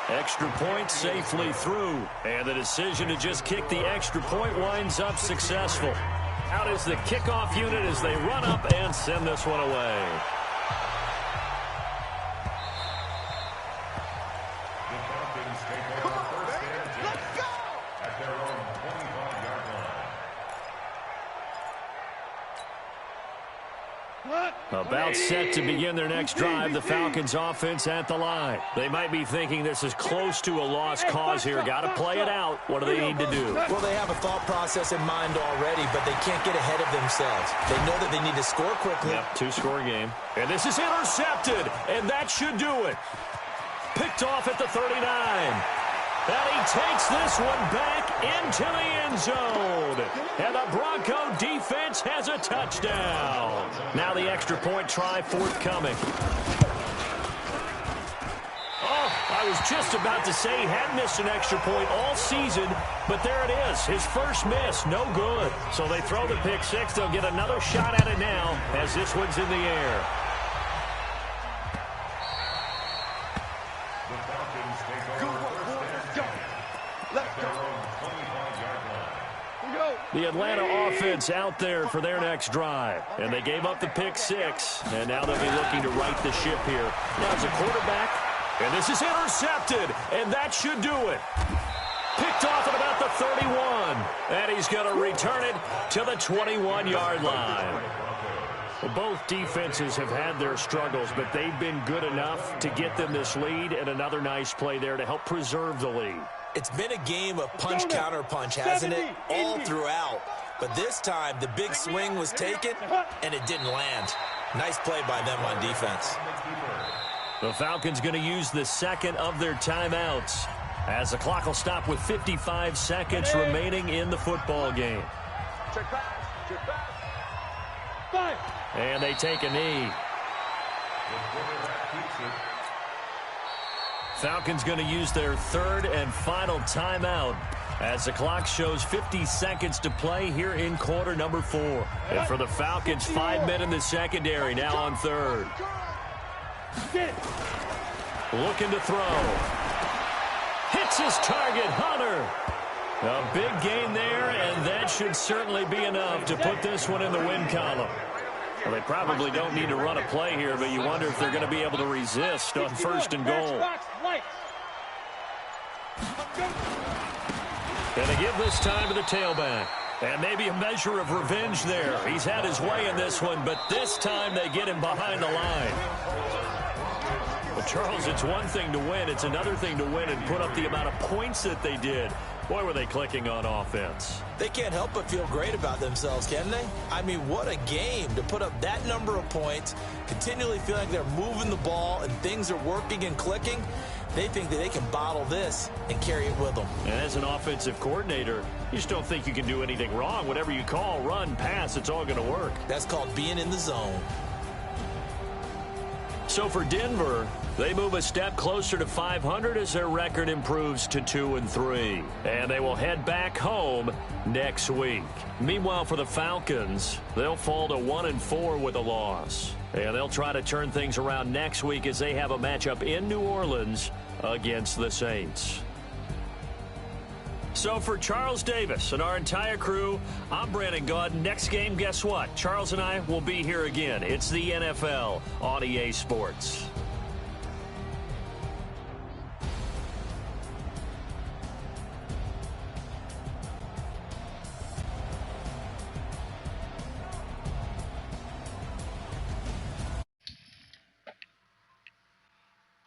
Extra point safely through. And the decision to just kick the extra point winds up successful. Out is the kickoff unit as they run up and send this one away. About set to begin their next drive, the Falcons offense at the line. They might be thinking this is close to a lost cause here. Got to play it out. What do they need to do? Well, they have a thought process in mind already, but they can't get ahead of themselves. They know that they need to score quickly. Yep, 2-score game. And this is intercepted, and that should do it. Picked off at the 39. And he takes this one back into the end zone. And the Bronco defense has a touchdown. Now the extra point try forthcoming. Oh, I was just about to say he had missed an extra point all season, but there it is. His first miss, no good. So they throw the pick six. They'll get another shot at it now as this one's in the air. The Atlanta offense out there for their next drive. And they gave up the pick six. And now they'll be looking to right the ship here. Now as a quarterback. And this is intercepted. And that should do it. Picked off at about the 31. And he's going to return it to the 21-yard line. Well, both defenses have had their struggles, but they've been good enough to get them this lead. And another nice play there to help preserve the lead. It's been a game of punch-counter-punch, hasn't it? All throughout. But this time, the big swing was taken, and it didn't land. Nice play by them on defense. The Falcons going to use the second of their timeouts as the clock will stop with 55 seconds remaining in the football game. Check pass. And they take a knee. Falcons going to use their third and final timeout as the clock shows 50 seconds to play here in quarter number 4. And for the Falcons, 5 men in the secondary now on third. Looking to throw. Hits his target, Hunter. A big gain there, and that should certainly be enough to put this one in the win column. Well, they probably don't need to run a play here, but you wonder if they're going to be able to resist on first and goal. And they give this time to the tailback. And maybe a measure of revenge there. He's had his way in this one, but this time they get him behind the line. Well, Charles, it's one thing to win. It's another thing to win and put up the amount of points that they did. Boy, were they clicking on offense. They can't help but feel great about themselves, can they? I mean, what a game to put up that number of points, continually feeling like they're moving the ball and things are working and clicking. They think that they can bottle this and carry it with them. And as an offensive coordinator, you just don't think you can do anything wrong. Whatever you call, run, pass, it's all going to work. That's called being in the zone. So for Denver, they move a step closer to 500 as their record improves to 2-3. And they will head back home next week. Meanwhile, for the Falcons, they'll fall to 1-4 with a loss. And they'll try to turn things around next week as they have a matchup in New Orleans against the Saints. So for Charles Davis and our entire crew, I'm Brandon Gaud. Next game, guess what? Charles and I will be here again. It's the NFL on EA Sports.